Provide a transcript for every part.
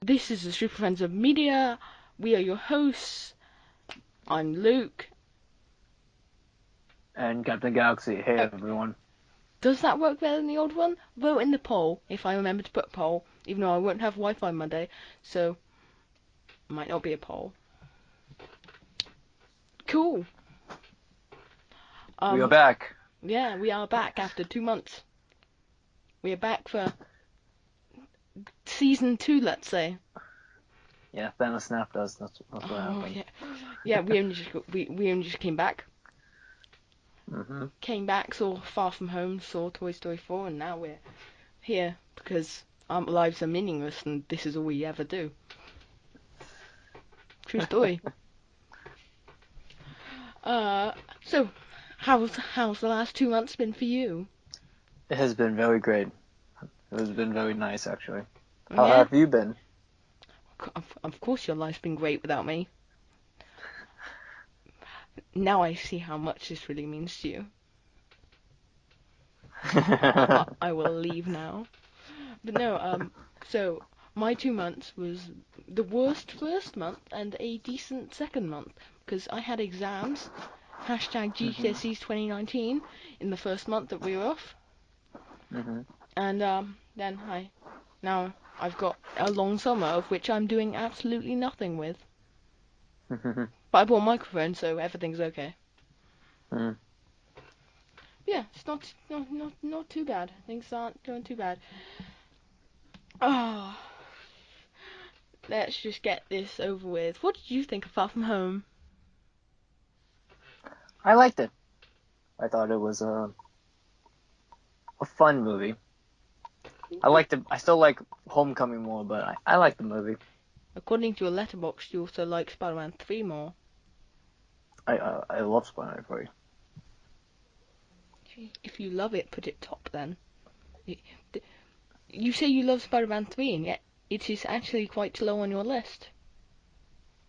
This is the Superfriends of Media. We are your hosts. I'm Luke. And Captain Galaxy. Hey, Oh, everyone. does that work better than the old one? Vote in the poll if I remember to put a poll, even though I won't have Wi-Fi Monday, so might not be a poll. Cool. We are back. Yeah, we are back after 2 months. We are back for season 2, let's say. Yeah, Thanos snapped us. That's what Oh happened. yeah, we only just came back. Mm-hmm. Came back, saw Far From Home, saw Toy Story 4, and now we're here because our lives are meaningless and this is all we ever do. True story. So how's the last 2 months been for you? It has been very great. It has been very nice, actually. How Yeah, have you been? of course your life's been great without me. Now I see how much this really means to you. I will leave now. But no, so my 2 months was the worst first month and a decent second month because I had exams, hashtag Mm-hmm. GCSEs 2019 in the first month that we were off, Mm-hmm. and then now I've got a long summer of which I'm doing absolutely nothing with. But I bought a microphone, so everything's okay. Mm. Yeah, it's not too bad. Things aren't going too bad. Ah. Let's just get this over with. What did you think of Far From Home? I liked it. I thought it was a fun movie. I liked it. I still like Homecoming more, but I like the movie. According to your letterbox, you also like Spider-Man 3 more. I love Spider-Man 3. If you love it, put it top then. You say you love Spider-Man 3, and yet it is actually quite low on your list.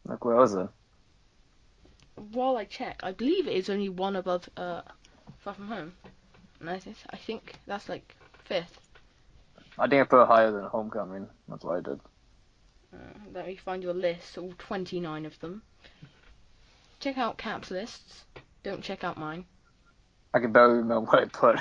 Like, where was it? While I check, I believe it is only one above Far From Home. And I think that's like 5th. I think I put it higher than Homecoming. That's what I did. Let me find your list, all 29 of them. Check out Cap's lists. Don't check out mine. I can barely remember what I put.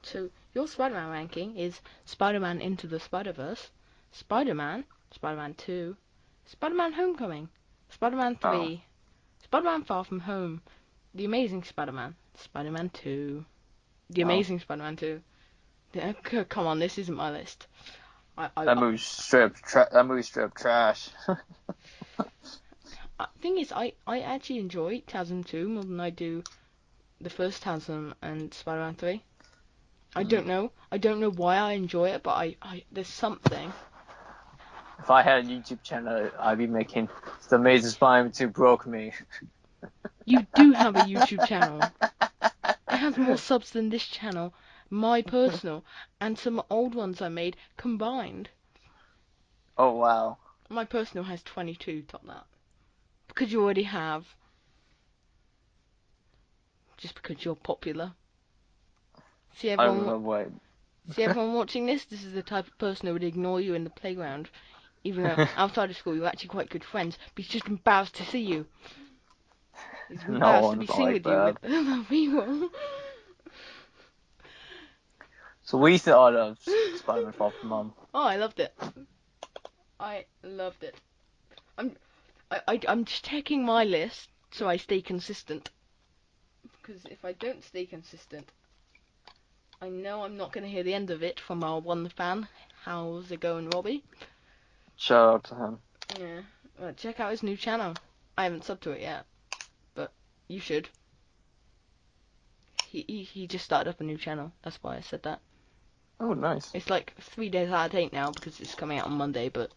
So your Spider-Man ranking is Spider-Man Into the Spider-Verse, Spider-Man, Spider-Man 2, Spider-Man Homecoming, Spider-Man Oh. 3, Spider-Man Far From Home, The Amazing Spider-Man, Spider-Man 2, The Oh. Amazing Spider-Man 2. Come on, this isn't my list. That movie's straight up trash. Thing is, I actually enjoy TASM 2 more than I do the first TASM and Spider-Man 3. I don't know. I don't know why I enjoy it, but there's something. If I had a YouTube channel, I'd be making The Amazing Spider-Man 2 broke me. You do have a YouTube channel. It has more subs than this channel, my personal, and some old ones I made combined. Oh, wow. My personal has 22, top that. Because you already have. Just because you're popular. See I don't everyone, remember what. see everyone watching this? This is the type of person who would ignore you in the playground. Even though outside of school you're actually quite good friends, but he's just embarrassed to see you. He's No embarrassed to be one's seen like with you that. with other people. So what do you thought of Spider-Man Far From Home? Oh, I loved it. I loved it. I'm just checking my list so I stay consistent. Because if I don't stay consistent, I know I'm not going to hear the end of it from our one fan. How's it going, Robbie? Shout out to him. Yeah. Well, check out his new channel. I haven't subbed to it yet, but you should. He just started up a new channel. That's why I said that. Oh, nice. It's like 3 days out of date now because it's coming out on Monday, but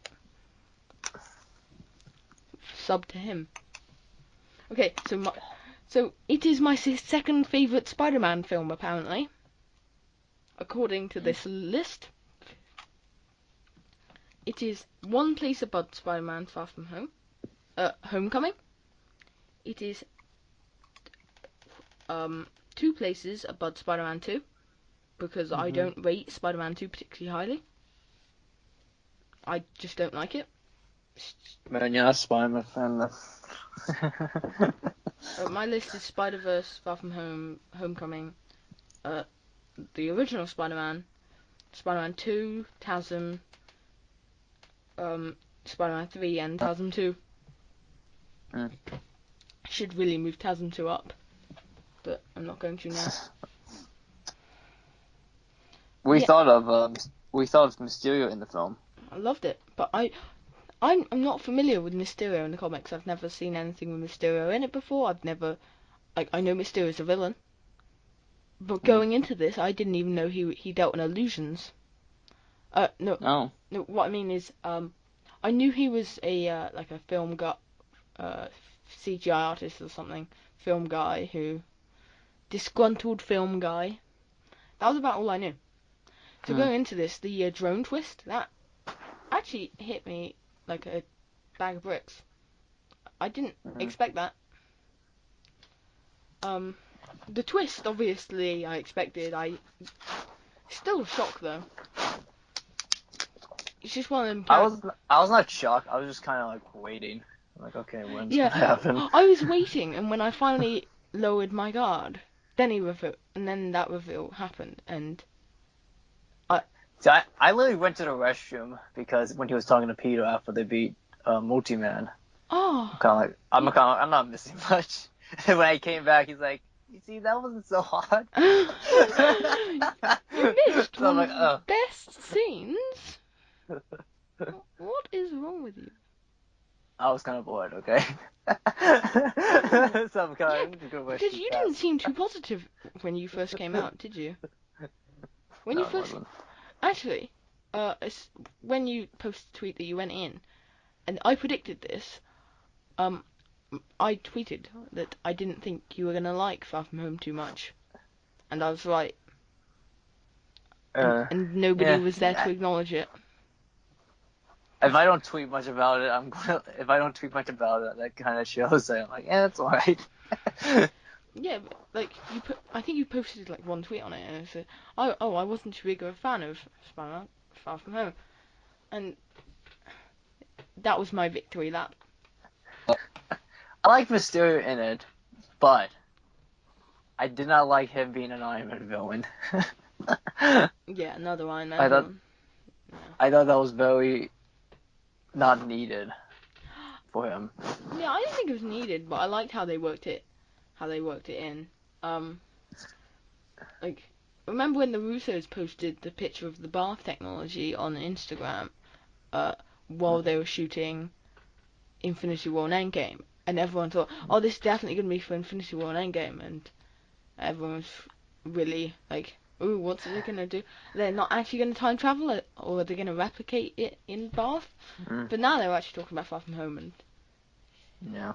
sub to him. Okay, so it is my second favourite Spider-Man film apparently, according to this list. It is one place above Spider-Man Far From Home, Homecoming. It is 2 places above Spider-Man 2 because I Mm-hmm. don't rate Spider-Man 2 particularly highly. I just don't like it. Man, you're not a Spider-Man fan. My list is Spider-Verse, Far From Home, Homecoming, the original Spider-Man, Spider-Man 2, TASM, Spider-Man 3, and TASM 2. Should really move TASM 2 up, but I'm not going to now. We thought of Mysterio in the film. I loved it, but I'm not familiar with Mysterio in the comics. I've never seen anything with Mysterio in it before. I know Mysterio's a villain, but going into this, I didn't even know he dealt in illusions. No. What I mean is, I knew he was a like a film guy, CGI artist or something, film guy disgruntled film guy. That was about all I knew. So going into this, the drone twist, that actually hit me like a bag of bricks. I didn't expect that. The twist, obviously, I expected. Still a shock though. It's just one of them. I was not shocked. I was just kind of like waiting. I'm like, okay, when's gonna happen? I was waiting, and when I finally lowered my guard, then that reveal happened, and See, I literally went to the restroom because when he was talking to Peter after they beat Multi-Man. Oh. I'm not missing much. And when I came back, he's like, you see, that wasn't so hard. You missed So one of the best scenes. What is wrong with you? I was kind of bored, okay? So I'm kind of go because you didn't seem too positive when you first came out, did you? When you first... Actually, when you posted a tweet that you went in, and I predicted this, I tweeted that I didn't think you were going to like Far From Home too much. And I was right. And nobody was there to acknowledge it. If I don't tweet much about it, that kind of shows that I'm like, yeah, that's alright. Yeah, but, like, I think you posted like one tweet on it, and it said, I wasn't too big of a fan of Spider-Man Far From Home. And that was my victory lap. I like Mysterio in it, but I did not like him being an Iron Man villain. Yeah, another Iron Man villain. I thought that was very not needed for him. Yeah, I didn't think it was needed, but I liked how they worked it in. Like, remember when the Russos posted the picture of the bath technology on Instagram, while they were shooting Infinity War and Endgame, and everyone thought, oh, this is definitely going to be for Infinity War and Endgame, and everyone was really like, ooh, what's they going to do? They're not actually going to time travel it, or are they going to replicate it in Bath? But now they're actually talking about Far From Home, and yeah.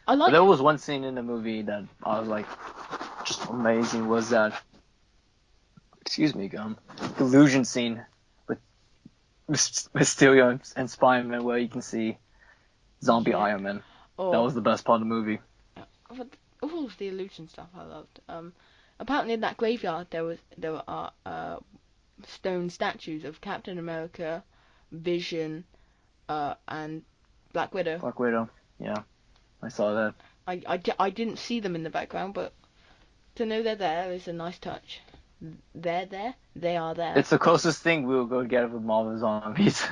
But there was one scene in the movie that I was like, just amazing, was that, excuse me, the illusion scene with Mysterio and Spiderman, where you can see zombie Iron Man. That was the best part of the movie. But all of the illusion stuff I loved. Apparently in that graveyard there are stone statues of Captain America, Vision, and Black Widow. Black Widow, yeah. I saw that. I didn't see them in the background, but to know they're there is a nice touch. They're there. They are there. It's the closest thing we will go get with Marvel Zombies.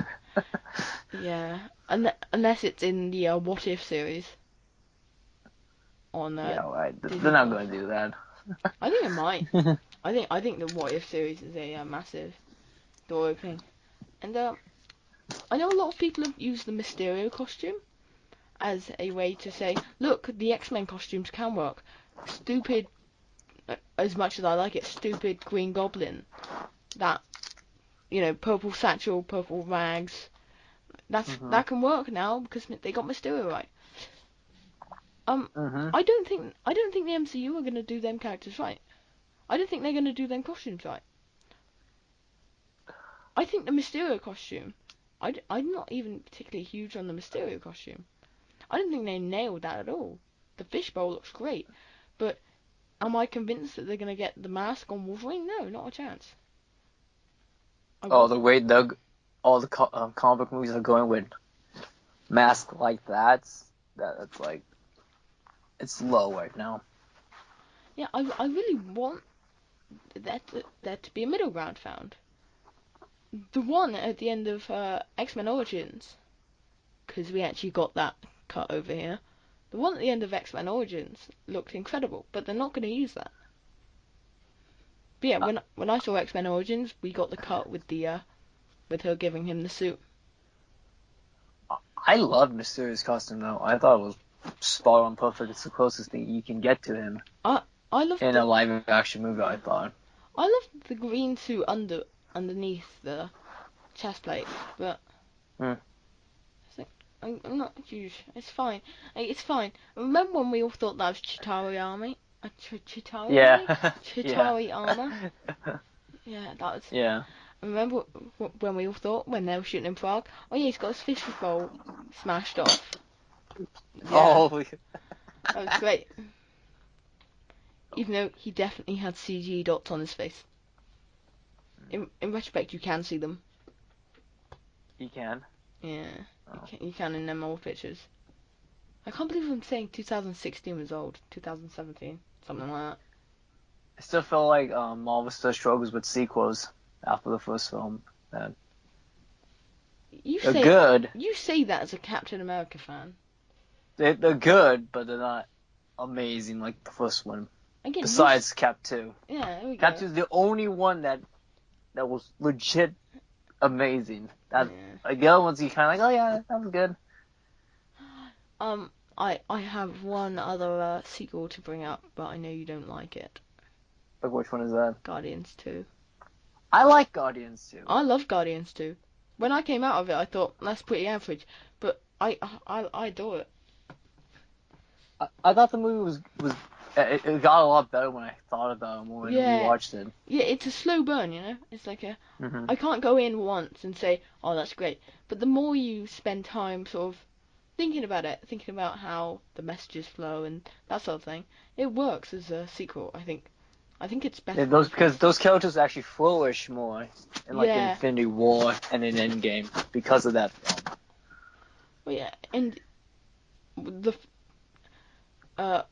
Yeah, unless it's in the What If series. On yeah, right. They're not going to do that. I think it might. I think the What If series is a massive door opening, and I know a lot of people have used the Mysterio costume as a way to say, look, the X-Men costumes can work. Stupid, as much as I like it, stupid Green Goblin, that, purple satchel, purple rags, that can work now because they got Mysterio right. I don't think the MCU are gonna do them characters right. I don't think they're gonna do them costumes right. I think the Mysterio costume, I'm not even particularly huge on the Mysterio costume. I don't think they nailed that at all. The fishbowl looks great, but am I convinced that they're gonna get the mask on Wolverine? No, not a chance. The way Doug all the comic book movies are going with masks like that's like it's low right now. Yeah, I really want there to be a middle ground found. The one at the end of X-Men Origins, because we actually got that cut over here. The one at the end of X-Men Origins looked incredible, but they're not going to use that. But yeah, when I saw X-Men Origins, we got the cut with the with her giving him the suit. I loved Mysterio's costume though. I thought it was spot on perfect. It's the closest thing you can get to him I loved in a live action movie, I thought. I loved the green suit underneath the chest plate, but I think I'm not huge. It's fine. It's fine. Remember when we all thought that was Chitauri army? Chitauri army? Yeah. Chitauri armor? Yeah, that was. Yeah. Remember when we all thought when they were shooting in Prague? Oh yeah, he's got his fishing bowl smashed off. Yeah, Oh. that was great. Even though he definitely had CG dots on his face. In retrospect, you can see them. You can. Yeah, Oh. you can in them old pictures. I can't believe I'm saying 2016 was old. 2017, something like that. I still feel like Marvel still struggles with sequels after the first film. They're good. You say that as a Captain America fan. They're good, but they're not amazing like the first one. Again, Besides Cap 2. Yeah, there we go. Cap 2 is the only one that was legit amazing. That like the other ones you kind of like, oh yeah, that was good. I have one other sequel to bring up, but I know you don't like it. Like which one is that? Guardians 2. I like Guardians 2. I love Guardians 2. When I came out of it, I thought that's pretty average, but I adore it. I thought the movie was it got a lot better when I thought about it more when we watched it. Yeah, it's a slow burn, you know. It's like I can't go in once and say, oh, that's great. But the more you spend time sort of thinking about it, thinking about how the messages flow and that sort of thing, it works as a sequel. I think it's better. Yeah, because those characters actually flourish more in like Infinity War and in Endgame because of that film. Well, yeah, and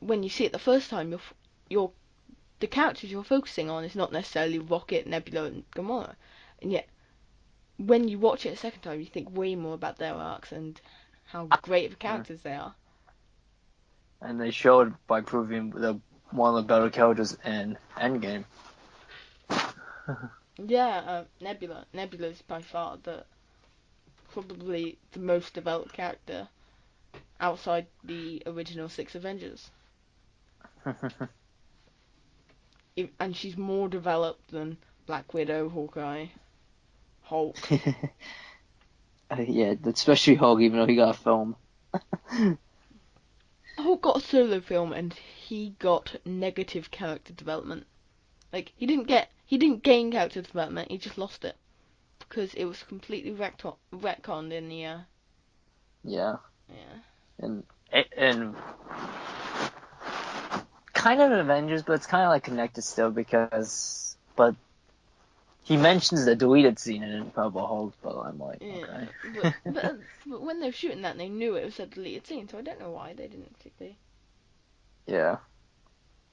when you see it the first time, the characters you're focusing on is not necessarily Rocket, Nebula, and Gamora, and yet when you watch it a second time, you think way more about their arcs and how great of characters they are. And they showed by proving they're one of the better characters in Endgame. Yeah, Nebula. Nebula is by far probably the most developed character outside the original 6 Avengers. And she's more developed than Black Widow, Hawkeye, Hulk. Yeah, especially Hulk, even though he got a film. Hulk got a solo film and he got negative character development. Like he didn't gain character development, he just lost it because it was completely retconned in the Yeah. And kind of Avengers, but it's kind of like connected still but he mentions the deleted scene in Incredible Hulk, but I'm like, okay. but when they were shooting that, they knew it was a deleted scene, so I don't know why they didn't particularly. Yeah.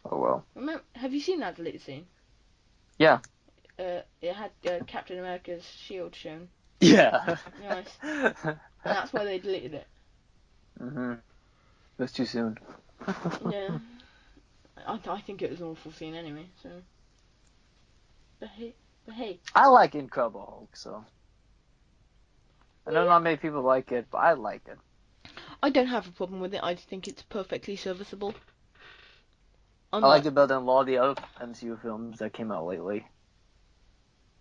Oh well. Have you seen that deleted scene? Yeah. It had Captain America's shield shown. Yeah. Nice. And that's why they deleted it. It was too soon. Yeah. I think it was an awful scene anyway, so. But hey. I like Incredible Hulk, so. I know not many people like it, but I like it. I don't have a problem with it. I think it's perfectly serviceable. I like it better than a lot of the other MCU films that came out lately.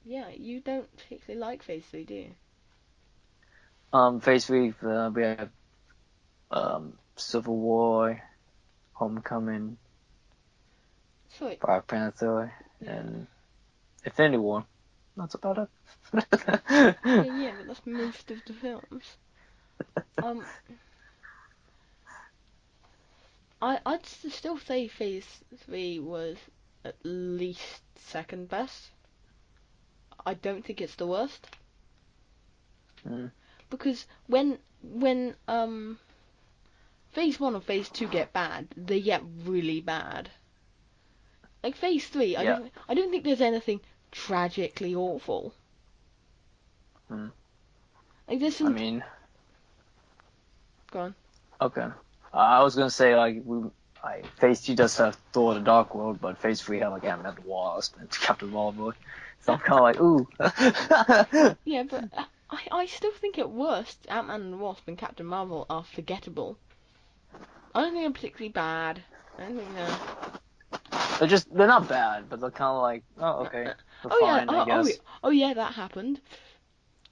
Yeah, you don't particularly like Phase 3, do you? Phase 3, we have Civil War, Homecoming, Black Panther, and Infinity War. That's about it. yeah, but that's most of the films. I'd still say Phase 3 was at least second best. I don't think it's the worst. Mm. Because when phase 1 or phase 2 get bad, they get really bad. Like phase 3, Yeah. I don't think there's anything tragically awful. Mm. Like there's I some. mean, Go on. okay. I was gonna say like phase 2 does have Thor: The Dark World, but phase 3 had like Ant-Man and the Wasp and Captain Marvel. So I'm kind of like, ooh. Yeah, but I still think at worst, Ant-Man and the Wasp and Captain Marvel are forgettable. I don't think they're particularly bad. I don't think They're not bad, but they're kind of like, oh, okay, they're Oh yeah, fine, I guess. oh yeah, that happened.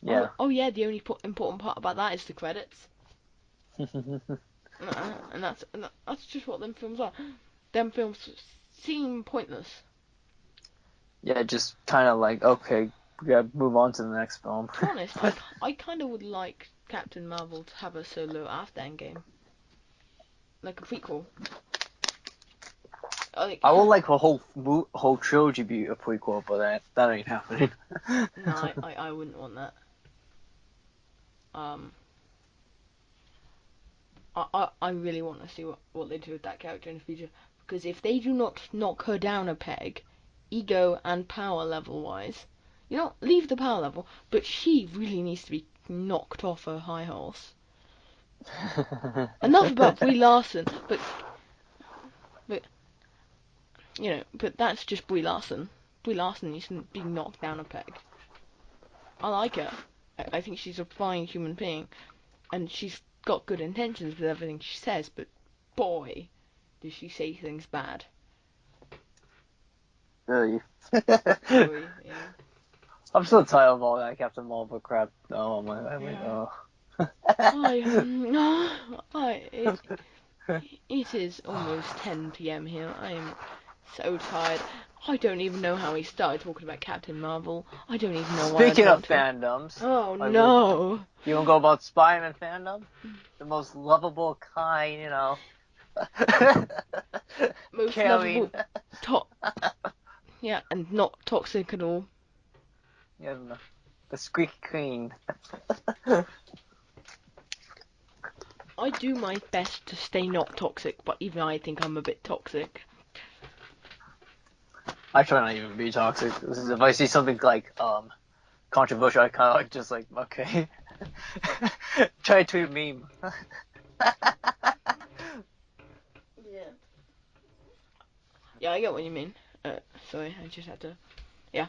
Yeah. Oh yeah, the only important part about that is the credits. And that's just what them films are. Them films seem pointless. Yeah, just kind of like, okay, we gotta move on to the next film. To be honest, I kind of would like Captain Marvel to have a solo after Endgame, like a prequel. Like, I would like a whole trilogy be a prequel, but that ain't happening. no, I wouldn't want that. Um, I really want to see what they do with that character in the future, because if they do not knock her down a peg, ego and power level wise, you know, leave the power level, but she really needs to be knocked off her high horse. Enough about Brie Larson, but you know, but that's just Brie Larson. Brie Larson needs to be knocked down a peg. I like her. I think she's a fine human being, and she's got good intentions with everything she says, but boy, does she say things bad. Really? Boy, yeah. I'm so tired of all that Captain Marvel crap. Oh my, Yeah. oh. It is almost 10 p.m. here. I am so tired. I don't even know how we started talking about Captain Marvel. I don't even know why I Speaking of want to. fandoms, Oh like, no. you wanna go about Spiderman fandom? The most lovable kind, you know. Most Caring. lovable. Yeah, and not toxic at all. Yeah, the squeaky clean. I do my best to stay not toxic, but even I think I'm a bit toxic. I try not even to be toxic. If I see something like controversial, I kind of like just like okay, try to tweet a meme. Yeah. Yeah, I get what you mean. Sorry, I just had to. Yeah.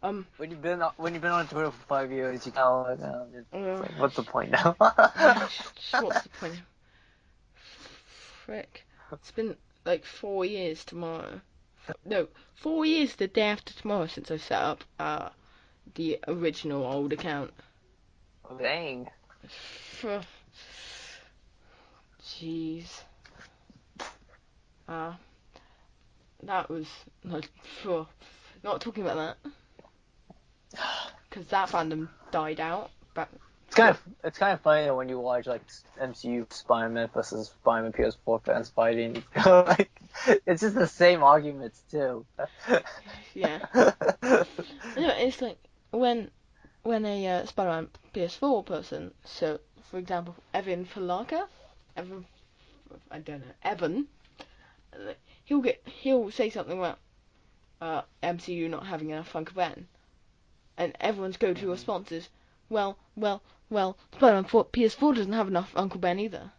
When you've been on Twitter for 5 years, you kind of like, it's like, what's the point now? What's the point? Frick. It's been like 4 years tomorrow. No, 4 years the day after tomorrow since I set up the original old account. Dang. Jeez. Uh, that was not talking about that because that fandom died out. But It's kind of funny when you watch like MCU Spider-Man versus Spider-Man PS4 fans fighting. Like, it's just the same arguments too. yeah, it's like when a Spider-Man PS4 person, so for example Evan Falaka, I don't know, Evan, he'll say something about MCU not having enough Uncle Ben, and everyone's go-to response is, well, Spider-Man PS4 doesn't have enough Uncle Ben either.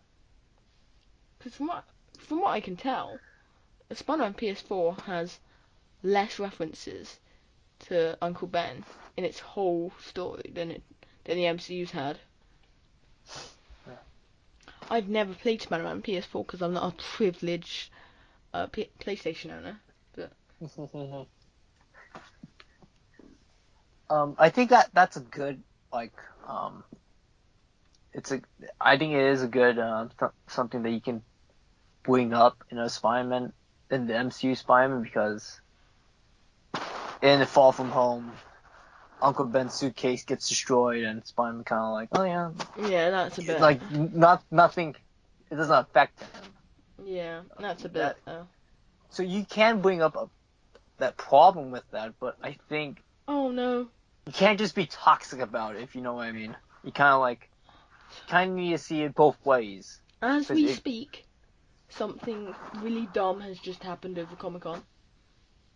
Because from what I can tell, Spider-Man PS4 has less references to Uncle Ben in its whole story than the MCU's had. I've never played Spider-Man PS4 because I'm not a privileged PlayStation owner. But I think that's a good like it's a I think it is a good something that you can bring up in a Spider-Man in the MCU Spider-Man because in the Far From Home, Uncle Ben's suitcase gets destroyed and Spider-Man kind of like, oh yeah, yeah, that's a bit. like nothing, it doesn't affect him. Yeah, that's a That bit. so you can bring up that problem with that, but I think Oh no. you can't just be toxic about it if you know what I mean. you kind of need to see it both ways. As we speak, something really dumb has just happened over Comic-Con.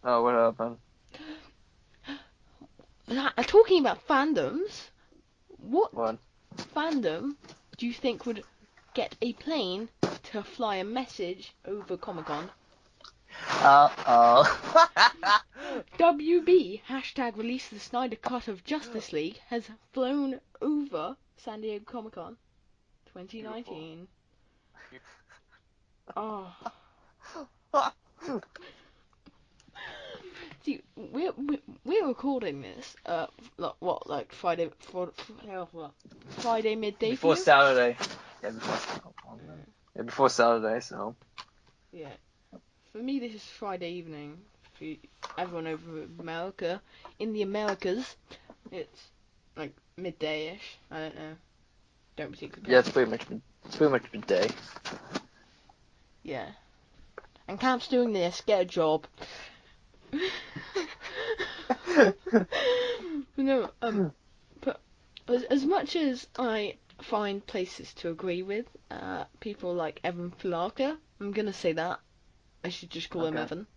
Oh, what happened? Talking about fandoms, what fandom do you think would get a plane to fly a message over Comic-Con? WB, hashtag release the Snyder Cut of Justice League, has flown over San Diego Comic-Con 2019. Oh. See, we're recording this, Friday, Friday midday Before for you? Saturday. Before Saturday, so. Yeah. For me, this is Friday evening. For everyone over America. In the Americas, it's like midday-ish. I don't know. Don't particularly. Yeah, it's pretty much midday. Yeah. And Camp's doing this. Get a job. No, but as much as I find places to agree with, people like Evan Flaka, I'm gonna say that. I should just call him Evan.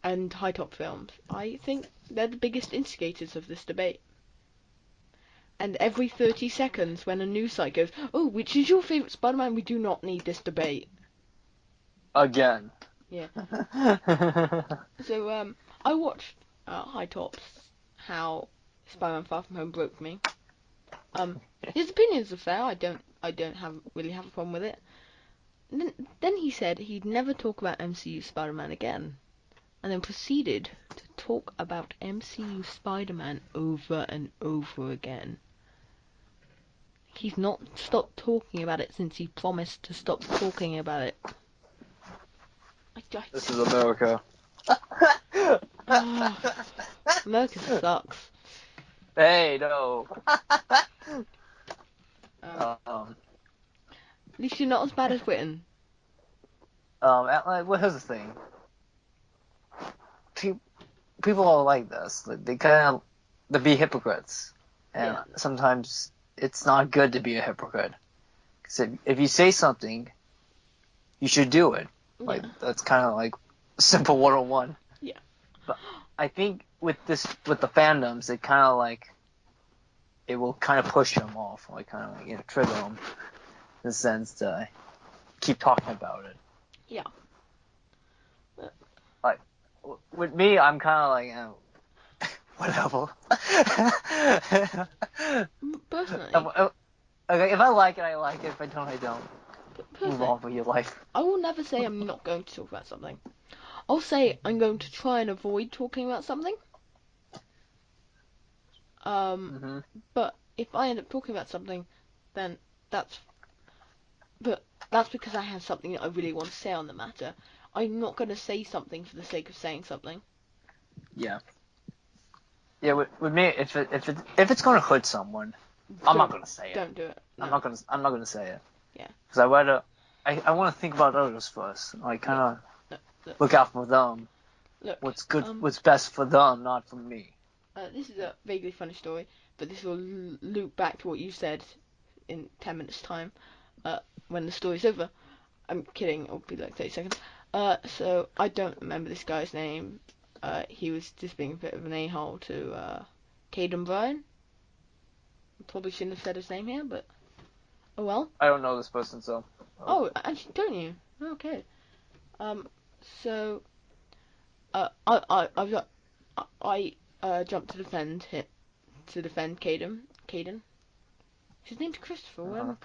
And High Top Films. I think they're the biggest instigators of this debate. And every 30 seconds, when a news site goes, "Oh, which is your favourite Spider-Man?" we do not need this debate. Again. Yeah. So, I watched High Top's How Spider-Man Far From Home broke me. His opinions are fair. I don't really have a problem with it. And then he said he'd never talk about MCU Spider-Man again, and then proceeded to talk about MCU Spider-Man over and over again. He's not stopped talking about it since he promised to stop talking about it. This is America. America sucks. Hey, no. At least you're not as bad as Britain. What is the thing? People are like this. They be hypocrites, and sometimes it's not good to be a hypocrite. Because if you say something, you should do it. That's kind of like simple 101. Yeah. But I think with the fandoms, it will kind of push them off, trigger them in a sense to keep talking about it. Yeah. With me, I'm kind of whatever. Personally. Okay, if I like it, I like it. If I don't, I don't. Personally, move on with your life. I will never say I'm not going to talk about something. I'll say I'm going to try and avoid talking about something. But if I end up talking about something, then that's because I have something that I really want to say on the matter. I'm not going to say something for the sake of saying something. Yeah. Yeah, with me, if it's going to hurt someone, I'm not going to say it. Don't do it. No. I'm not going to say it. Yeah. Because I want to think about others first. I kind of look out for them. Look, what's good, what's best for them, not for me. This is a vaguely funny story, but this will loop back to what you said in 10 minutes' time, when the story's over. I'm kidding, it'll be like 30 seconds. So, I don't remember this guy's name. He was just being a bit of an a-hole to, Caden Bryan. Probably shouldn't have said his name here, but oh well. I don't know this person, so. Oh, actually, don't you? Okay. So, I jumped to defend Caden. His name's Christopher.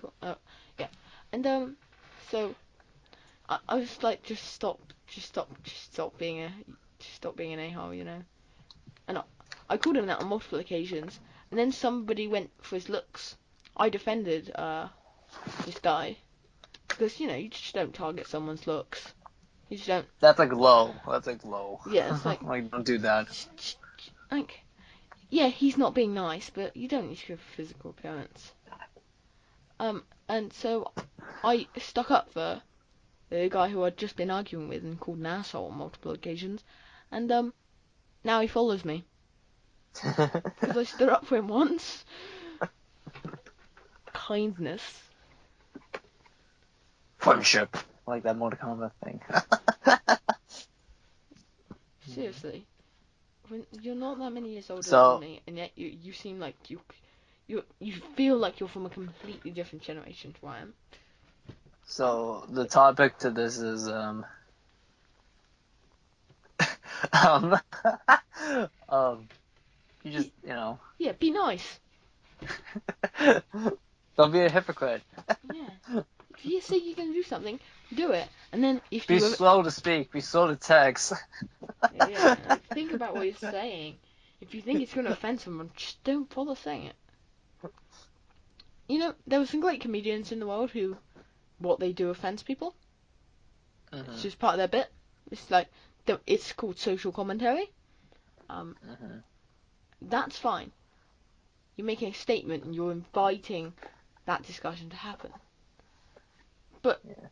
Yeah. And so I was like, just stop being an a-hole, you know. And I called him that on multiple occasions. And then somebody went for his looks. I defended this guy because you just don't target someone's looks. You just don't. That's low. Yeah, it's like don't do that. Yeah, he's not being nice, but you don't need to go for physical appearance. And so I stuck up for the guy who I'd just been arguing with and called an asshole on multiple occasions, and now he follows me. Because I stood up for him once. Kindness. Friendship. Like that Mortal Kombat thing. Seriously. When you're not that many years older So- than me, and yet you seem like you feel like you're from a completely different generation to what I am. So the topic to this is um you just Yeah, be nice. don't be a hypocrite. Yeah. If you say you're gonna do something, do it. And then if Be you slow to speak. Be slow to text. yeah, like, think about what you're saying. If you think it's gonna offend someone, just don't bother saying it. You know, there were some great comedians in the world who what they do offends people. Mm-hmm. It's just part of their bit. It's like it's called social commentary. Mm-hmm. That's fine. You're making a statement and you're inviting that discussion to happen. But Yeah.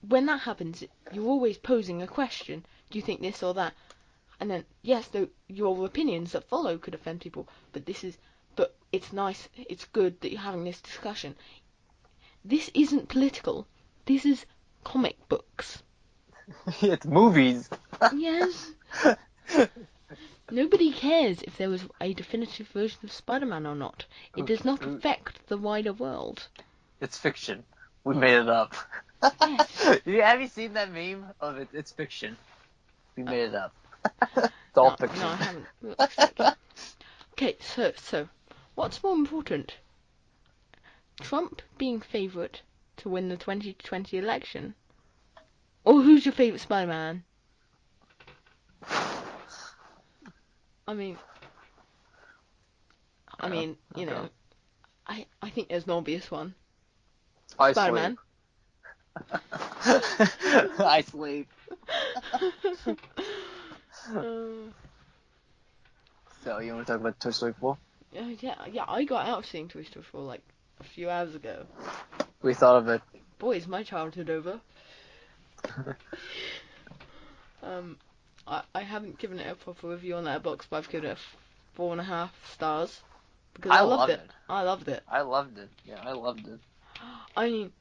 when that happens, you're always posing a question. Do you think this or that? And then, yes, your opinions that follow could offend people, but it's nice, it's good that you're having this discussion. This isn't political. This is comic books. It's movies. Yes. Nobody cares if there was a definitive version of Spider-Man or not. It does not affect the wider world. It's fiction. We made it up. Yes. Have you seen that meme of it? It's fiction. We made it up. It's all fiction. No, I haven't. It's fiction. Okay, so, what's more important? Trump being favourite to win the 2020 election? Or who's your favourite Spider-Man? I mean, you know, I think there's an obvious one. I Spider-Man. sleep. I sleep. So, you want to talk about Toy Story 4? Yeah, I got out of seeing Toy Story 4 like a few hours ago. We thought of it. Boy, is my childhood over. I haven't given it a proper review on Letterboxd, but I've given it 4.5 stars because I loved it. I loved it. I loved it. Yeah, I loved it. I mean,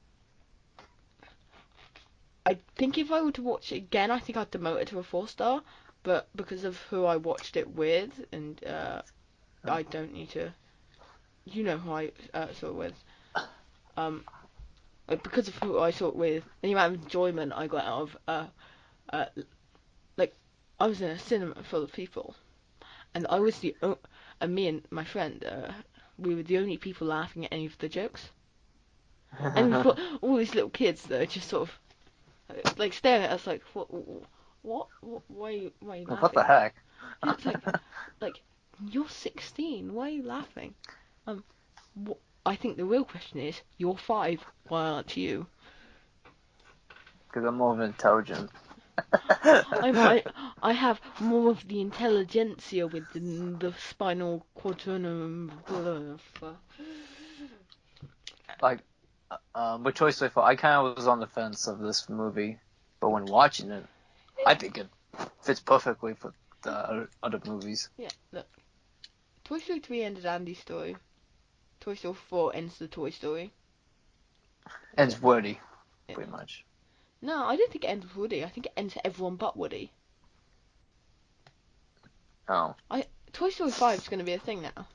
I think if I were to watch it again, I think I'd demote it to a 4-star, but because of who I watched it with, and I don't need to, you know who I saw it with, because of who I saw it with, and the amount of enjoyment I got out of, like, I was in a cinema full of people, and I was and me and my friend, we were the only people laughing at any of the jokes, and we've got all these little kids that are just sort of like staring at us like, what, why are you laughing? What the heck? It's like you're 16. Why are you laughing? I think the real question is, you're 5. Why aren't you? Because I'm more of an intelligent. I have more of the intelligentsia within the spinal quadrinum. Like, with Toy Story 4, I kind of was on the fence of this movie, but when watching it, I think it fits perfectly for the other movies. Yeah, look. Toy Story 3 ended Andy's story. Toy Story 4 ends the Toy Story. And it's Woody, pretty much. No, I don't think it ends with Woody. I think it ends everyone but Woody. Oh. Toy Story 5 is going to be a thing now.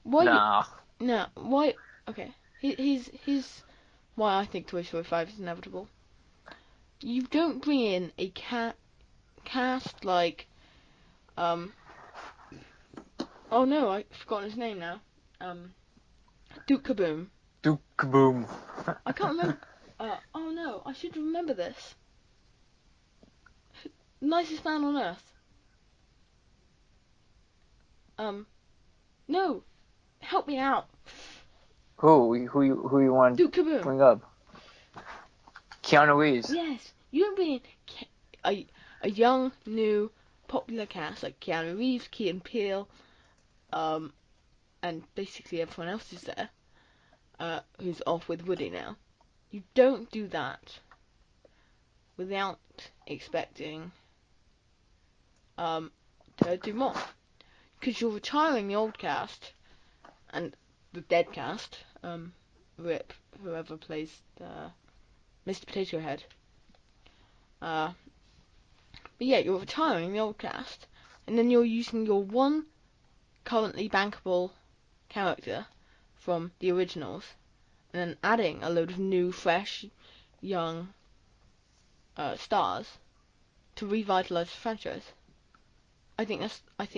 Why? Nah. No, why? Okay. Here's why I think Toy Story 5 is inevitable. You don't bring in a cast like, oh no, I've forgotten his name now. Duke Kaboom. Duke Kaboom. I can't remember. Oh no, I should remember this. Nicest man on earth. No, help me out. Who you want Duke to Kaboom. bring up? Keanu Reeves. Yes, you don't bring in a young, new, popular cast like Keanu Reeves, Key and Peele, and basically everyone else is there, who's off with Woody now. You don't do that without expecting to do more. because you're retiring the old cast and the dead cast. Rip whoever plays Mr. Potato Head. But yeah, you're retiring the old cast, and then you're using your one currently bankable character from the originals, and then adding a load of new, fresh, young stars to revitalize the franchise. I think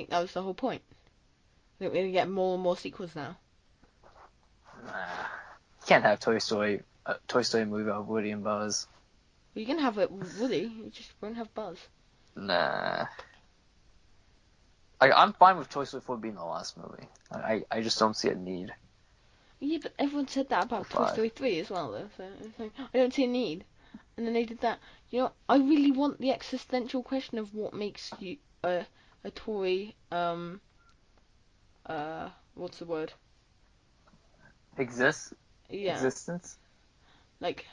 that was the whole point. I think we're gonna get more and more sequels now. Nah. You can't have Toy Story movie about Woody and Buzz. You can have it with Woody, you just won't have Buzz. Nah. I'm fine with Toy Story 4 being the last movie. I just don't see a need. Yeah, but everyone said that about Toy Story 3 as well, though. So it's like, I don't see a need. And then they did that. You know, I really want the existential question of what makes you a toy. What's the word? Exists? Yeah. Existence? Like,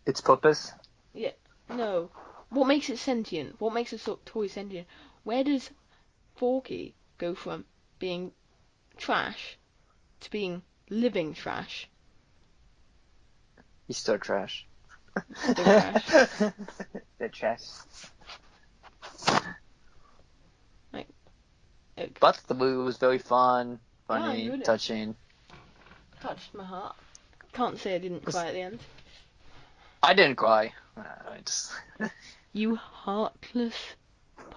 Its purpose? Yeah. No. What makes it sentient? What makes a sort of toy sentient? Where does Forky go from being trash to being living trash? He's still trash. Still trash. They're trash. Like, But the movie was very fun, I funny, enjoyed it. touching. Touched my heart. Can't say I didn't cry at the end. I didn't cry. I just. You heartless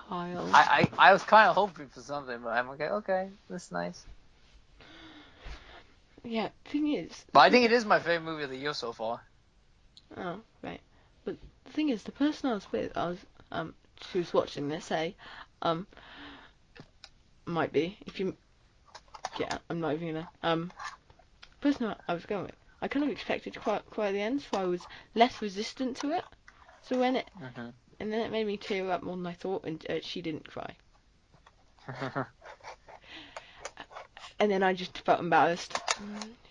pile. I was kind of hoping for something, but I'm okay, that's nice. Yeah, thing is. But I think it is my favorite movie of the year so far. Oh, right. But the thing is, the person I was with, she was watching this, might be, if you, yeah, I'm not even gonna, person I was going with, I kind of expected to cry at the end, so I was less resistant to it. So when it, and then it made me tear up more than I thought, and she didn't cry. And then I just felt embarrassed.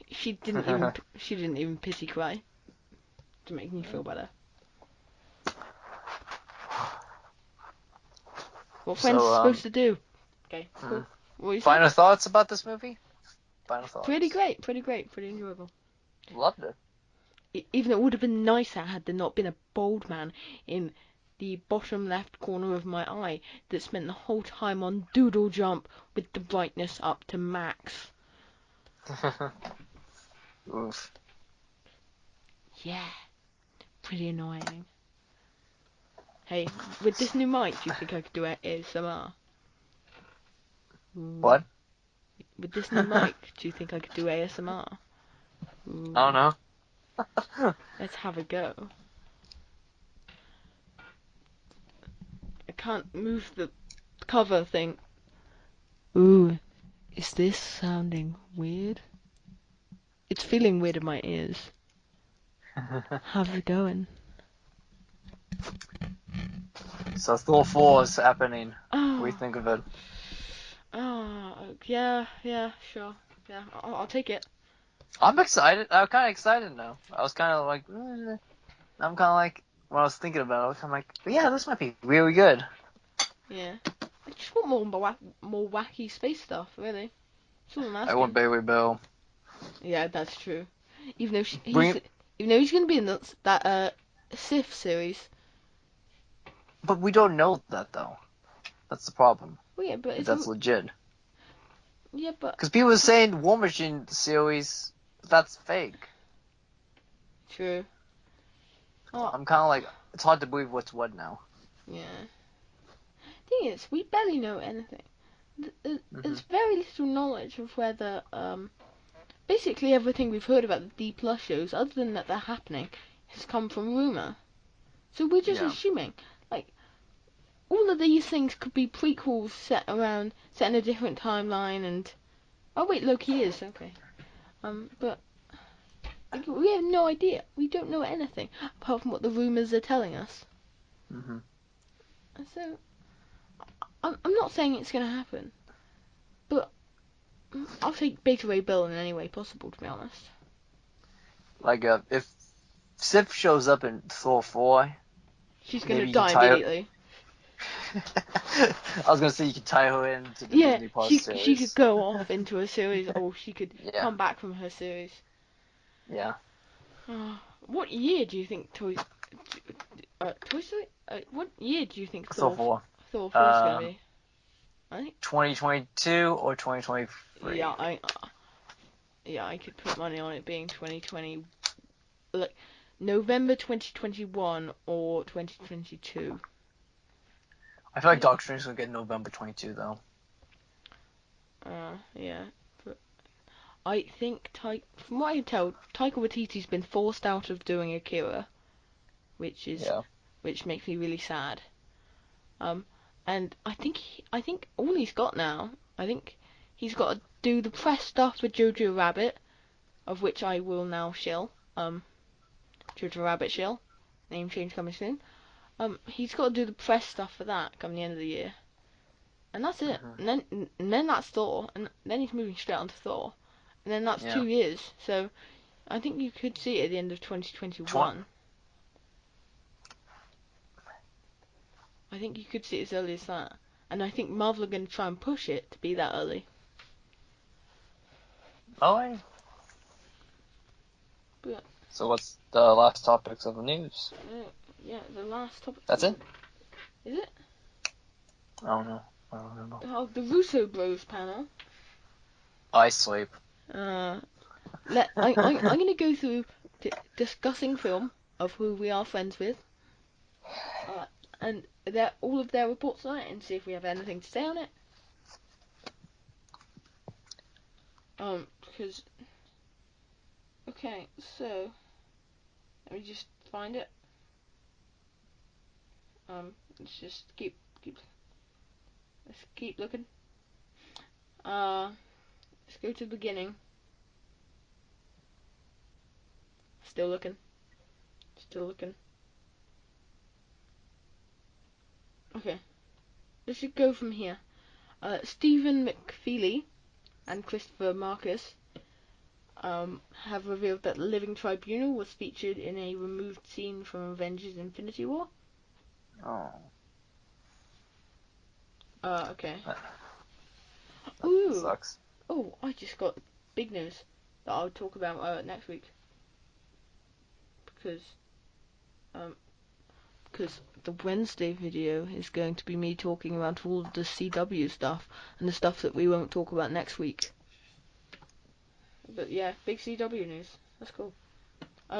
She didn't even pity cry to make me feel better. What friends are supposed to do? Okay, cool. Final thoughts about this movie? Final thoughts. Pretty great, pretty enjoyable. Loved it. Even though it would have been nicer had there not been a bald man in the bottom left corner of my eye that spent the whole time on doodle jump with the brightness up to max. Oof. Yeah, pretty annoying. Hey, with this new mic, do you think I could do ASMR? Ooh. What? With this new mic, do you think I could do ASMR? Ooh. I don't know. Let's have a go. I can't move the cover thing. Ooh, is this sounding weird? It's feeling weird in my ears. How's it going? So Thor 4 is happening. Oh. What do you think of it? Oh, yeah, sure. Yeah, I'll take it. I'm excited. I'm kind of excited now. I was kind of like, I'm kind of like, when I was thinking about it, I'm like, yeah, this might be really good. Yeah. I just want more wacky space stuff, really. That's all I'm asking. I want Bailey Bill. Yeah, that's true. Even though he's gonna be in that Sif series. But we don't know that though. That's the problem. Well, yeah, but that's legit. Yeah, but because people are saying War Machine series, that's fake. True. Oh. I'm kind of like, it's hard to believe what's what now. Yeah. Thing is, we barely know anything. There's very little knowledge of whether basically everything we've heard about the D Plus shows, other than that they're happening, has come from rumor. So we're just assuming, like, all of these things could be prequels set in a different timeline, and oh wait, Loki is okay. But like, we have no idea. We don't know anything apart from what the rumors are telling us. So I'm not saying it's gonna happen, but I'll take Beta Ray Bill in any way possible, to be honest. Like, if Sif shows up in Thor 4, she's gonna die immediately. I was gonna say you could tie her into the Yeah, Disney Plus she series. could go off into a series, or she could Yeah. come back from her series. Yeah. What year do you think Toy Story? What year do you think Thor 4. Thor 4 is gonna be? I think 2022 or 2023. yeah, I could put money on it being 2020, like November 2021 or 2022. I feel like Doctor Strange will get November 22 though. Yeah, but I think from what I can tell, Taika Waititi's been forced out of doing Akira, which makes me really sad. And I think all he's got now, I think he's got to do the press stuff for Jojo Rabbit, of which I will now shill. Jojo Rabbit shill, name change coming soon. He's got to do the press stuff for that come the end of the year, and that's it. And then that's Thor, and then he's moving straight on to Thor, and then that's 2 years. So I think you could see it at the end of 2021. I think you could see it as early as that. And I think Marvel are going to try and push it to be that early. Oh, But, so what's the last topics of the news? yeah, the last topic. That's it? Is it? I don't know. I don't remember. Oh, the Russo Bros panel. I sleep. I'm going to go through discussing film of who we are friends with. And all of their reports on it and see if we have anything to say on it. Because... Okay, so... Let me just find it. Let's just keep looking. Let's go to the beginning. Still looking. Okay. Let's just go from here. Stephen McFeely and Christopher Marcus have revealed that the Living Tribunal was featured in a removed scene from Avengers Infinity War. Oh. Okay. That sucks. Oh, I just got big news that I'll talk about next week. Because the Wednesday video is going to be me talking about all of the CW stuff and the stuff that we won't talk about next week. But yeah, big CW news. That's cool.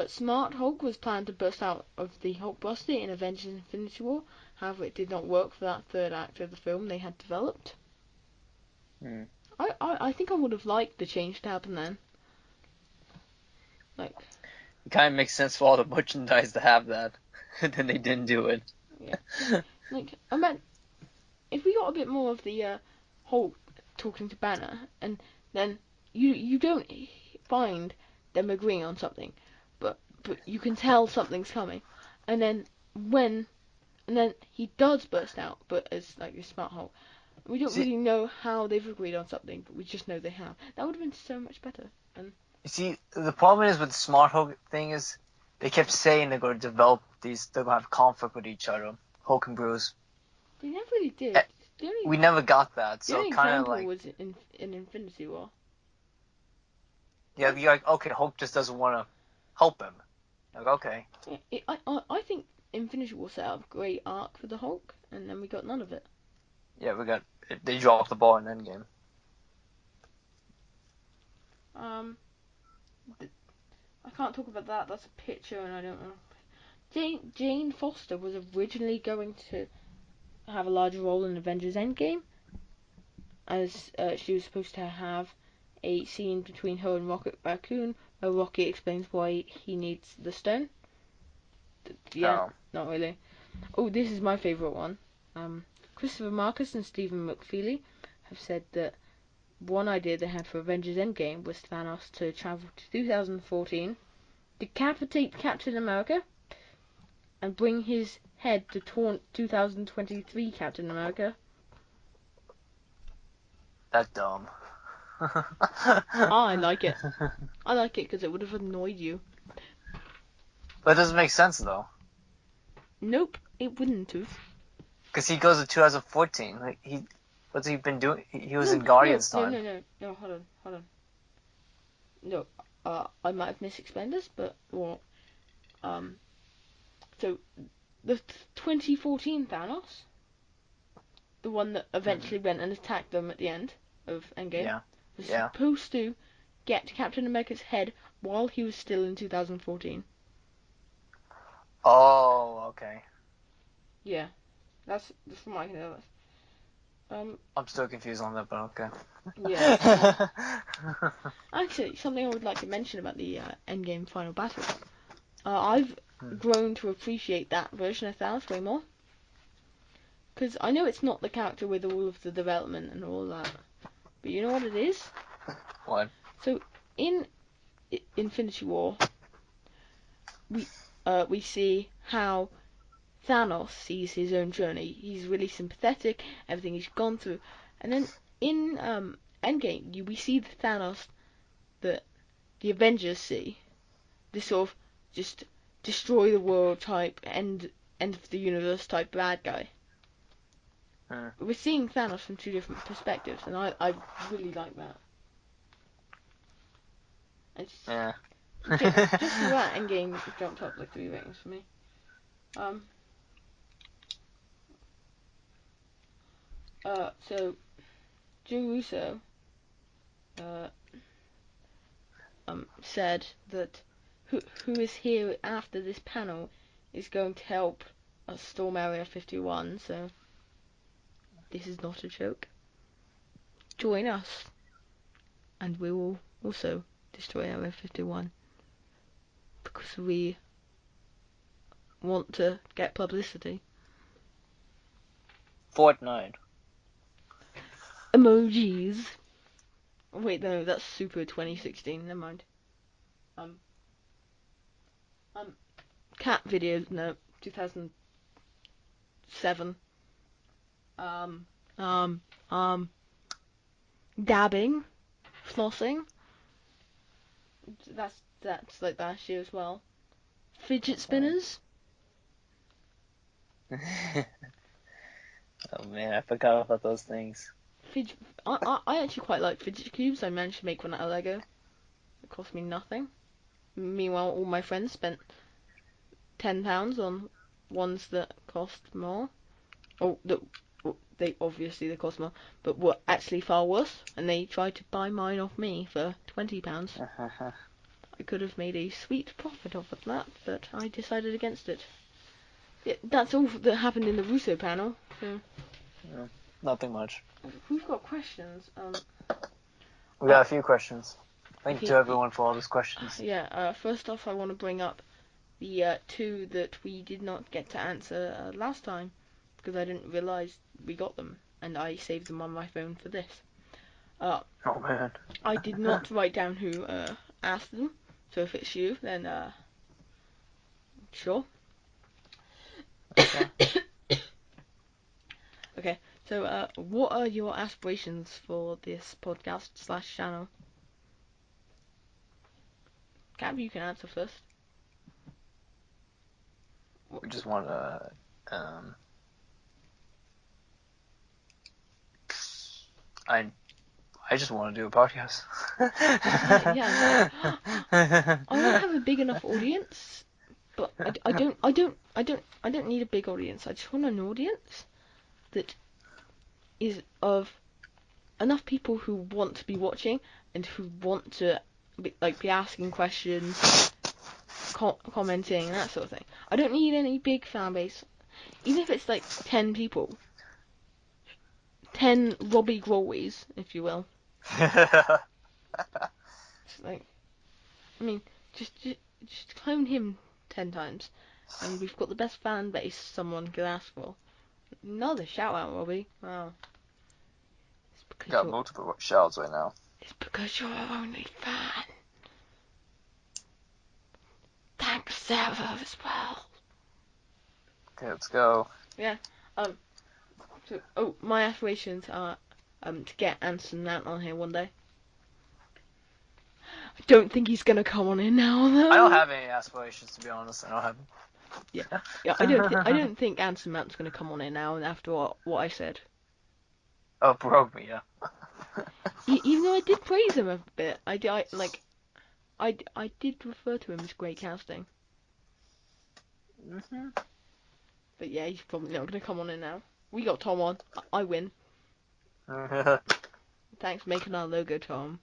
Smart Hulk was planned to burst out of the Hulkbuster in Avengers Infinity War. However, it did not work for that third act of the film they had developed. I think I would have liked the change to happen then. Like, it kind of makes sense for all the merchandise to have that, and then they didn't do it. Yeah. Like, I meant if we got a bit more of the Hulk talking to Banner, and then you don't find them agreeing on something, but you can tell something's coming, and then he does burst out, but as like a Smart Hulk. We don't really know how they've agreed on something, but we just know they have. That would have been so much better. And you see, the problem is with the Smart Hulk thing is they kept saying they're going to develop these, they're going to have conflict with each other, Hulk and Bruce. They never really did. We never got that, so the kind of example like was in Infinity War. Yeah, you're like, okay, Hulk just doesn't want to help him. Like, okay. I think Infinity War set up a great arc for the Hulk, and then we got none of it. Yeah, they dropped the ball in Endgame. I can't talk about that. That's a picture, and I don't know. Jane Foster was originally going to have a larger role in Avengers Endgame, as she was supposed to have a scene between her and Rocket Raccoon where Rocket explains why he needs the stone. Yeah, not really. Oh, this is my favourite one. Christopher Marcus and Stephen McFeely have said that one idea they had for Avengers Endgame was Thanos to travel to 2014, decapitate Captain America, and bring his head to taunt 2023 Captain America. That's dumb. I like it. I like it because it would have annoyed you. But it doesn't make sense, though. Nope, it wouldn't have. Because he goes to 2014. Like what's he been doing? He was No, in Guardians no, time. no, hold on. No, I might have misexplained this, but, well, so, the 2014 Thanos, the one that eventually went and attacked them at the end of Endgame, Yeah. was Yeah. supposed to get Captain America's head while he was still in 2014. Oh, okay. Yeah, that's from what I can know. I'm still confused on that, but okay. Yeah. Actually, something I would like to mention about the Endgame final battle. I've grown to appreciate that version of Thanos way more. Because I know it's not the character with all of the development and all that. But you know what it is? What? So, in Infinity War, we see how Thanos sees his own journey. He's really sympathetic, everything he's gone through. And then in Endgame, we see the Thanos that the Avengers see. This sort of just destroy the world type, end of the universe type bad guy. We're seeing Thanos from two different perspectives, and I really like that. Yeah. Just for that, Endgame jumped up like 3 ratings for me. So Joe Russo said that who is here after this panel is going to help us storm Area 51, so this is not a joke. Join us, and we will also destroy Area 51, because we want to get publicity. Fortnite. Emojis. Wait, no, that's Super 2016. Never mind. Cat videos. No, 2007. Dabbing, flossing. That's like last year as well. Fidget spinners. Oh man, I forgot about those things. I actually quite like fidget cubes. I managed to make one out of Lego. It cost me nothing. Meanwhile, all my friends spent £10 on ones that cost more. Oh, they obviously cost more, but were actually far worse. And they tried to buy mine off me for £20. I could have made a sweet profit off of that, but I decided against it. Yeah, that's all that happened in the Russo panel. So. Yeah, nothing much. Who's got questions? We got a few questions. Thank okay, you to everyone for all those questions. Yeah, first off, I want to bring up the 2 that we did not get to answer last time, because I didn't realise we got them, and I saved them on my phone for this. Oh man. I did not write down who asked them, so if it's you, then sure. Okay. Okay, so what are your aspirations for this podcast / channel? Gab, you can answer first. We just want to, I just want to do a podcast. yeah. I want to have a big enough audience, but I don't need a big audience. I just want an audience that is of enough people who want to be watching and who want to be asking questions, commenting, and that sort of thing. I don't need any big fan base, even if it's like 10 people, 10 Robbie Growies, if you will. It's like, I mean, just clone him 10 times, and we've got the best fan base someone could ask for. Another shout out, Robbie. Wow. Got multiple shouts right now. It's because you're our only fan. Thanks, Sarah, as well. Okay, let's go. Yeah. My aspirations are to get Anson Mount on here one day. I don't think he's gonna come on here now, though. I don't have any aspirations, to be honest. I don't have Yeah, I don't think Anson Mount's gonna come on it now after what I said. Oh, broke me, yeah. Even though I did praise him a bit, I did refer to him as great casting. Mm-hmm. But yeah, he's probably not gonna come on it now. We got Tom on. I win. Thanks for making our logo, Tom.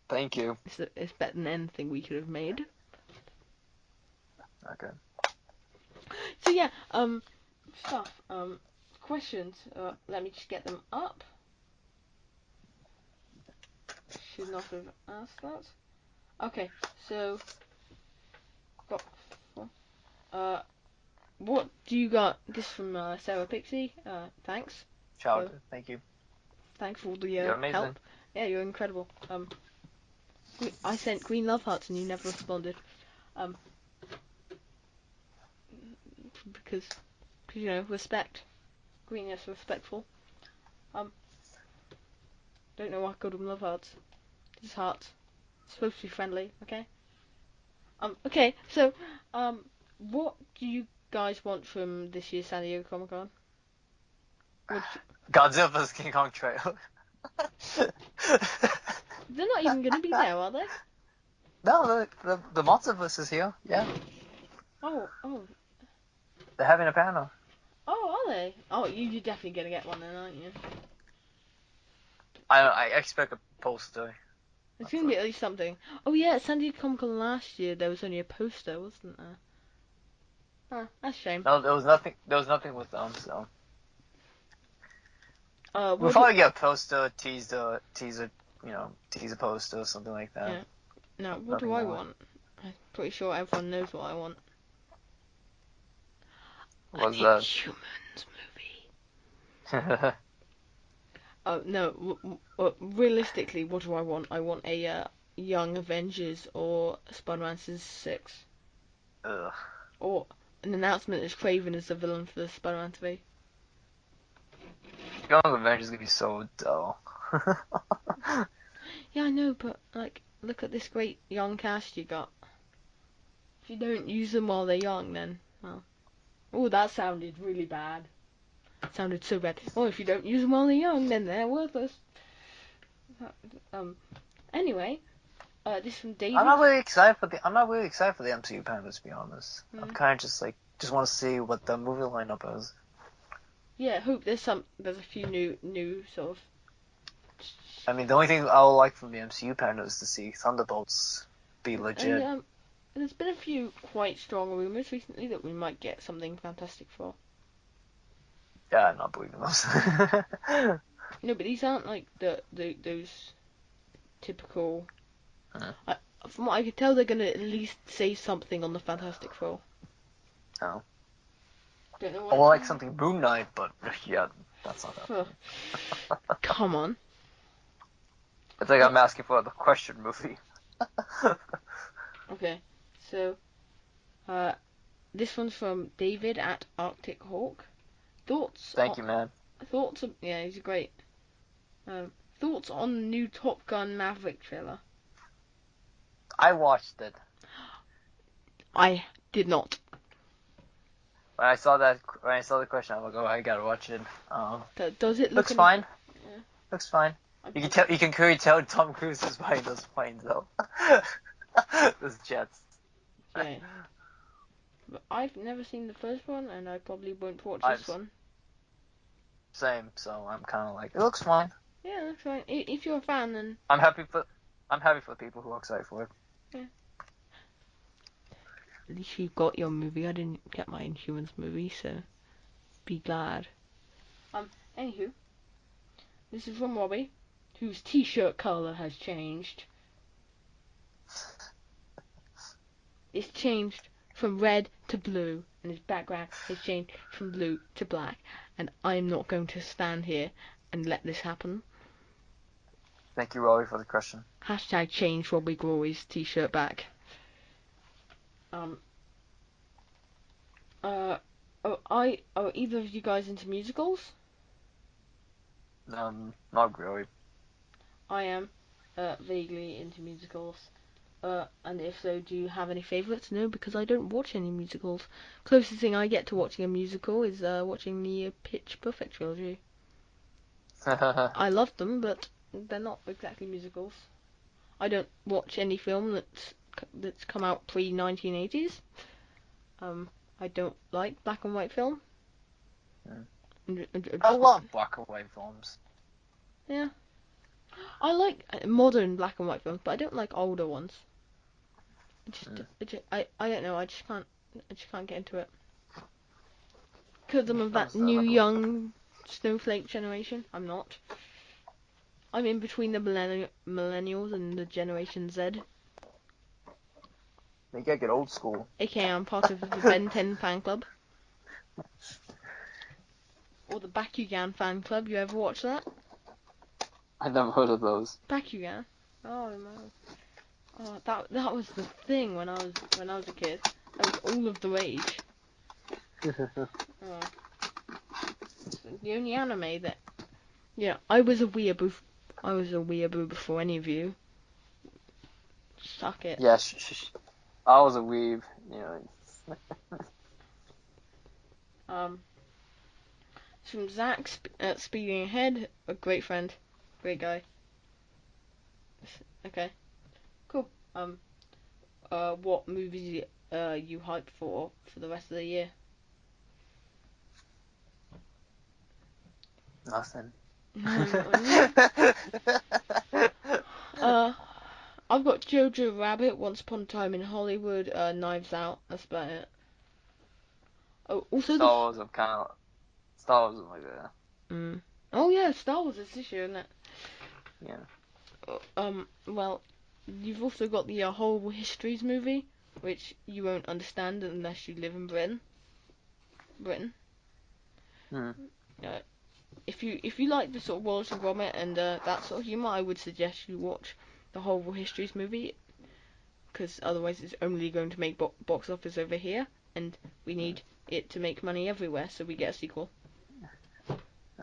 Thank you. It's better than anything we could have made. Okay. So yeah, stuff, questions. Let me just get them up. Should not have asked that. Okay, so got what do you got? This from Sarah Pixie. Thanks. Shout. Thank you. Thanks for all the You're amazing. help. Yeah, you're incredible. I sent green love hearts and you never responded. Because you know, respect. Green is respectful. Don't know why I called them love hearts. Just hearts. It's supposed to be friendly, okay? Okay, so, what do you guys want from this year's San Diego Comic Con? Godzilla vs King Kong trailer. They're not even gonna be there, are they? No, the Monsterverse is here. Yeah. Oh, They're having a panel. are they? Oh, you're definitely gonna get one then, aren't you? I expect a poster. There's gonna be at least something. Oh yeah, at San Diego Comic Con last year there was only a poster, wasn't there? Oh, that's a shame. No, there was nothing. There was nothing with them. So we'll What probably get a poster, teaser, teaser poster or something like that. Yeah. Now, what Nothing do I more. want? I'm pretty sure everyone knows what I want. What's An that? Inhumans movie. Oh no. Realistically, what do I want? I want a Young Avengers or Spider-Man 6, Ugh. or an announcement as Craven as the villain for the Spider-Man 3. Young Avengers is gonna be so dull. Yeah, I know, but like, look at this great young cast you got. If you don't use them while they're young, then well. Oh, that sounded really bad. Sounded so bad. Oh, if you don't use them while they're young, then they're worthless. Anyway, this from David. I'm not really excited for the MCU panel, to be honest. Mm. I'm kind of just want to see what the movie lineup is. Yeah, hope there's a few new sort of. I mean, the only thing I would like from the MCU panel is to see Thunderbolts be legit. And there's been a few quite strong rumors recently that we might get something Fantastic Four. Yeah, I'm not believing those. No, but these aren't like those typical. From what I could tell, they're gonna at least say something on the Fantastic Four. No. Don't know I what. would like something Moon Knight, but yeah, that's not happening. Come on. It's like I'm asking for the Question movie. Okay, so this one's from David at Arctic Hawk. Thank you, man. Yeah, he's great. Thoughts on the new Top Gun Maverick trailer? I watched it. I did not. When I saw the question, I'm like, oh, I gotta watch it. Does it look Looks fine. Yeah. Looks fine. You can clearly tell Tom Cruise is buying those planes though. Those jets. Yeah. But I've never seen the first one, and I probably won't watch this one. Same, so I'm kind of like, it looks fine. Yeah, that's fine. If you're a fan, then I'm happy for people who are excited for it. yeah. At least you got your movie. I didn't get my Inhumans movie, so be glad. Anywho, this is from Robbie, whose T-shirt color has changed. It's changed from red to blue, and his background has changed from blue to black. And I'm not going to stand here and let this happen. Thank you, Rory, for the question. Hashtag change Robbie Glory's T-shirt back. Are either of you guys into musicals? Not really. I am vaguely into musicals. And if so, do you have any favourites? No, because I don't watch any musicals. Closest thing I get to watching a musical is watching the Pitch Perfect trilogy. I love them, but they're not exactly musicals. I don't watch any film that's come out pre-1980s. I don't like black and white film. I love black and white films. Yeah. I like modern black and white films, but I don't like older ones. I don't know. I just can't get into it. Because I'm of that new young snowflake generation. I'm not. I'm in between the millennials and the Generation Z. They gotta get old school. AKA I'm part of the Ben 10 fan club. Or the Bakugan fan club. You ever watch that? I never heard of those. Bakugan. Oh no. Oh, that was the thing when I was a kid. That was all of the rage. Oh. The only anime that, yeah, I was a weeaboo. I was a weeaboo before any of you. Suck it. Yeah, I was a weeb. You know. From Zach, speeding ahead, a great friend, great guy. Okay, cool. What movies you hyped for the rest of the year? Nothing. I've got Jojo Rabbit, Once Upon a Time in Hollywood, Knives Out. That's about it. Oh, also Star Wars, Star Wars, like that. Oh yeah, Star Wars is this year, isn't it? Yeah. Well, you've also got the Horrible Histories movie, which you won't understand unless you live in Britain. If you like the sort of Wallace and Gromit and that sort of humour, I would suggest you watch the Horrible Histories movie, because otherwise it's only going to make box office over here, and we need it to make money everywhere, so we get a sequel.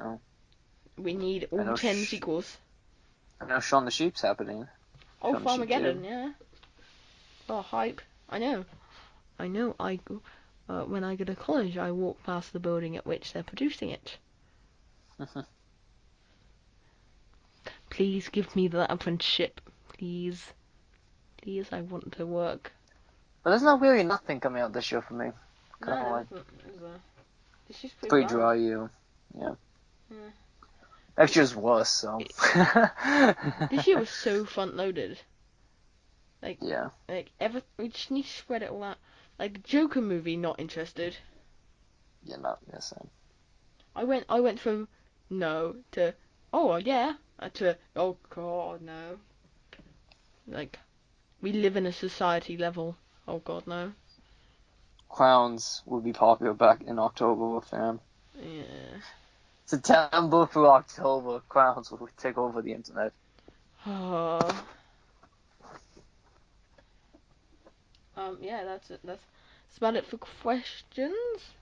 Oh. We need all 10 sequels. I know Shaun the Sheep's happening. Oh, Farmageddon, yeah. Oh, hype. I know. When I go to college, I walk past the building at which they're producing it. Please give me that apprenticeship. Please. Please, I want to work. But there's not really nothing coming out this year for me. No, this is pretty dry, yeah. Next year's worse, so. This year was so front-loaded. We just need to spread it all out. Like, the Joker movie, not interested. Yeah, not same. I went from no to oh yeah to oh god no. Like, we live in a society level. Oh god no. Clowns will be popular back in October, fam. Yeah. September through October, clowns will take over the internet. Yeah, that's it. That's about it for questions.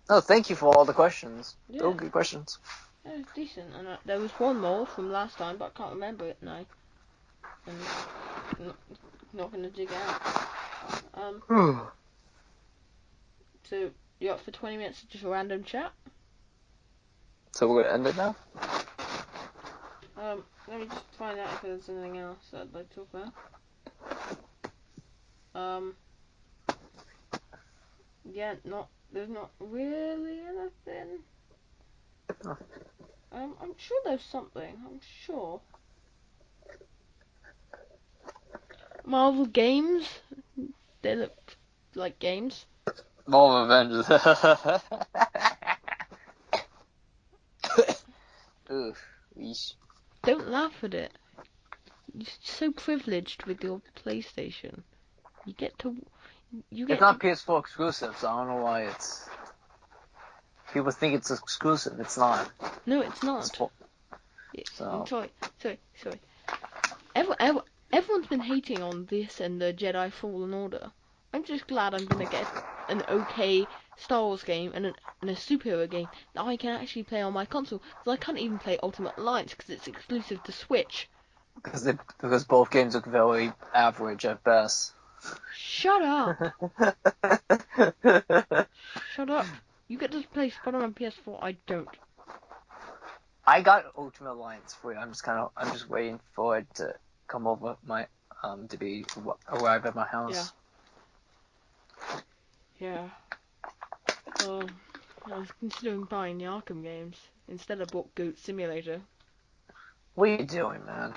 Oh, thank you for all the questions. Yeah. They were good questions. Yeah, it's decent. And there was one more from last time, but I can't remember it now. I'm not gonna dig out. So you're up for 20 minutes of just a random chat? So we're gonna end it now? Let me just find out if there's anything else that I'd like to talk about. Yeah, there's not really anything. I'm sure there's something. I'm sure. Marvel games. They look like games. More Avengers. Oof. Don't laugh at it. You're so privileged with your PlayStation. It's not PS4 exclusive, so I don't know why it's. People think it's exclusive. It's not. No, it's not. So. Sorry. Everyone's been hating on this and the Jedi Fallen Order. I'm just glad I'm gonna get an okay Star Wars game and a superhero game that I can actually play on my console. Because I can't even play Ultimate Alliance because it's exclusive to Switch. because both games look very average at best. Shut up! Shut up! You get to play Spiderman on PS4. I don't. I got Ultimate Alliance free. I'm just waiting for it to come over arrive at my house. Yeah. Well, I was considering buying the Arkham games. Instead I bought Goat Simulator. What are you doing, man?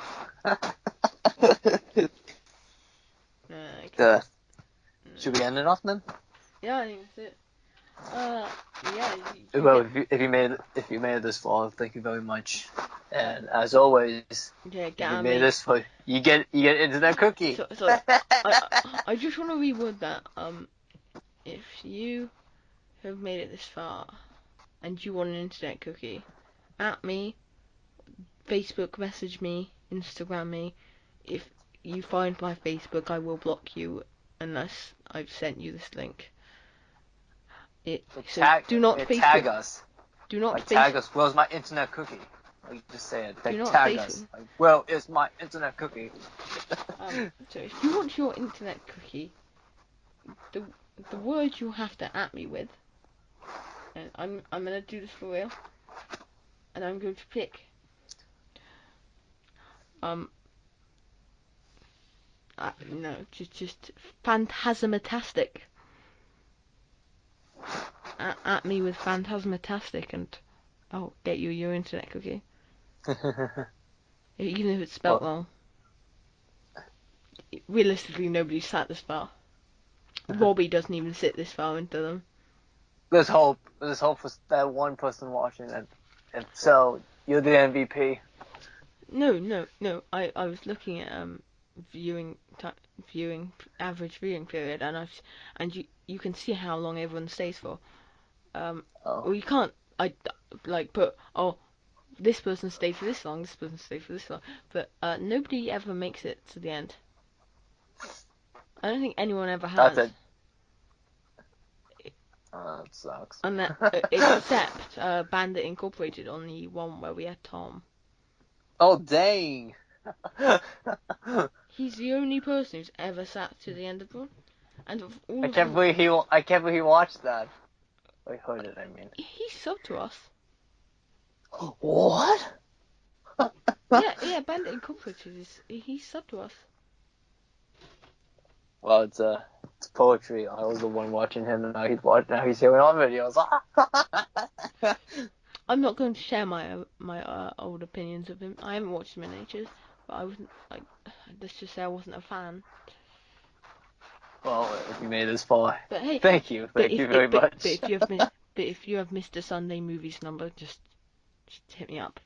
Okay. Should we end it off then? Yeah, I think that's it. Yeah. Well, if you made it this far, thank you very much. And as always, Yeah, if you made it this far, you get internet cookie. So I just want to reword that. If you have made it this far and you want an internet cookie, at me, Facebook message me, Instagram me. If you find my Facebook, I will block you unless I've sent you this link. Do not Facebook. Tag us. Do not tag us. Where's my internet cookie? Like, just say it. Do not tag us. Like, well, it's my internet cookie. So if you want your internet cookie, the word you have to at me with, and I'm gonna do this for real, and I'm going to pick no, just phantasmatastic. At me with phantasmatastic, and I'll get you your internet cookie. Even if it's spelt wrong. Realistically, nobody sat this far. Robbie doesn't even sit this far into them. There's hope for that one person watching it. And so, you're the MVP. No. I was looking at average viewing period, and you can see how long everyone stays for. Well, you can't put this person stayed for this long, this person stayed for this long, but nobody ever makes it to the end. I don't think anyone ever has. That's it. That sucks. Except Bandit Incorporated on the one where we had Tom. Oh dang! He's the only person who's ever sat to the end of one. And I can't believe he watched that. I heard it. I mean, he subbed to us. What? yeah. Bandit Incorporated he subbed to us. Well, it's poetry. I was the one watching him, and now he's hearing our videos. I'm not going to share my old opinions of him. I haven't watched him in ages, but I wasn't let's just say I wasn't a fan. Well, if you made it this far, but hey, thank you very much. But if you have Mr. Sunday Movies number, just hit me up.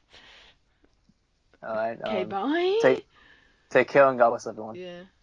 All right. Okay, bye. Take care and God bless everyone. Yeah.